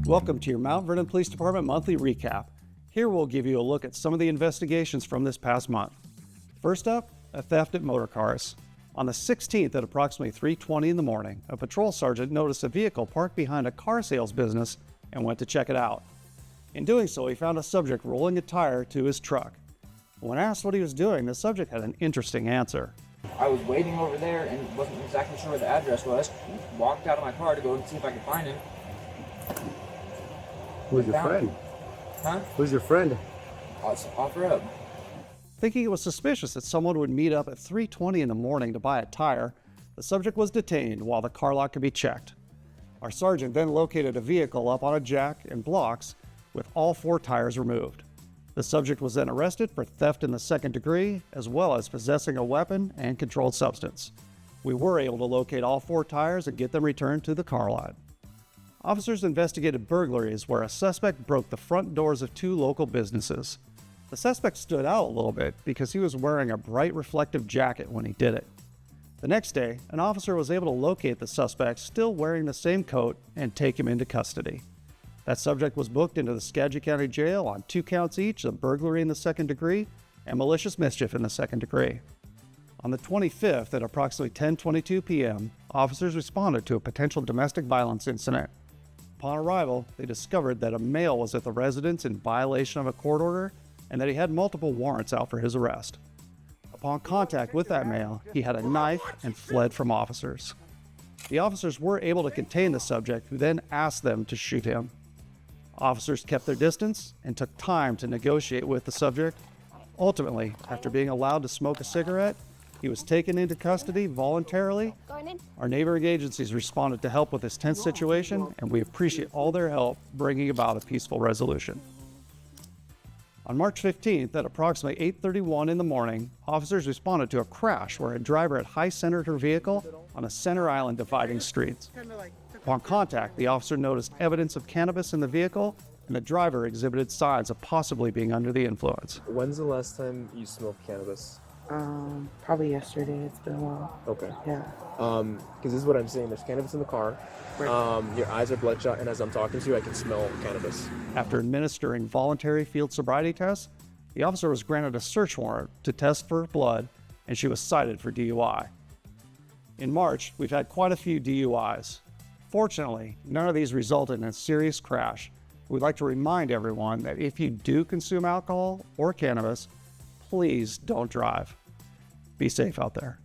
Welcome to your Mount Vernon Police Department monthly recap. Here we'll give you a look at some of the investigations from this past month. First up, a theft at motor cars. On the 16th at approximately 3:20 in the morning, a patrol sergeant noticed a vehicle parked behind a car sales business and went to check it out. In doing so, he found a subject rolling a tire to his truck. When asked what he was doing, the subject had an interesting answer. I was waiting over there and wasn't exactly sure where the address was. Walked out of my car to go and see if I could find him. Who's your friend? Huh? Who's your friend? I'll offer up. Thinking it was suspicious that someone would meet up at 3:20 in the morning to buy a tire, the subject was detained while the car lot could be checked. Our sergeant then located a vehicle up on a jack and blocks with all 4 tires removed. The subject was then arrested for theft in the second degree, as well as possessing a weapon and controlled substance. We were able to locate all 4 tires and get them returned to the car lot. Officers investigated burglaries where a suspect broke the front doors of 2 local businesses. The suspect stood out a little bit because he was wearing a bright reflective jacket when he did it. The next day, an officer was able to locate the suspect still wearing the same coat and take him into custody. That subject was booked into the Skagit County Jail on 2 counts each of burglary in the second degree and malicious mischief in the second degree. On the 25th at approximately 10:22 p.m., officers responded to a potential domestic violence incident. Upon arrival, they discovered that a male was at the residence in violation of a court order and that he had multiple warrants out for his arrest. Upon contact with that male, he had a knife and fled from officers. The officers were able to contain the subject, who then asked them to shoot him. Officers kept their distance and took time to negotiate with the subject. Ultimately, after being allowed to smoke a cigarette, he was taken into custody voluntarily. Our neighboring agencies responded to help with this tense situation, and we appreciate all their help bringing about a peaceful resolution. On March 15th at approximately 8:31 in the morning, officers responded to a crash where a driver had high-centered her vehicle on a center island dividing streets. Upon contact, the officer noticed evidence of cannabis in the vehicle, and the driver exhibited signs of possibly being under the influence. When's the last time you smoked cannabis? Probably yesterday. It's been a while. Okay. Yeah. Because this is what I'm saying. There's cannabis in the car. Right. Your eyes are bloodshot, and as I'm talking to you, I can smell cannabis. After administering voluntary field sobriety tests, the officer was granted a search warrant to test for blood, and she was cited for DUI. In March, we've had quite a few DUIs. Fortunately, none of these resulted in a serious crash. We'd like to remind everyone that if you do consume alcohol or cannabis, please don't drive. Be safe out there.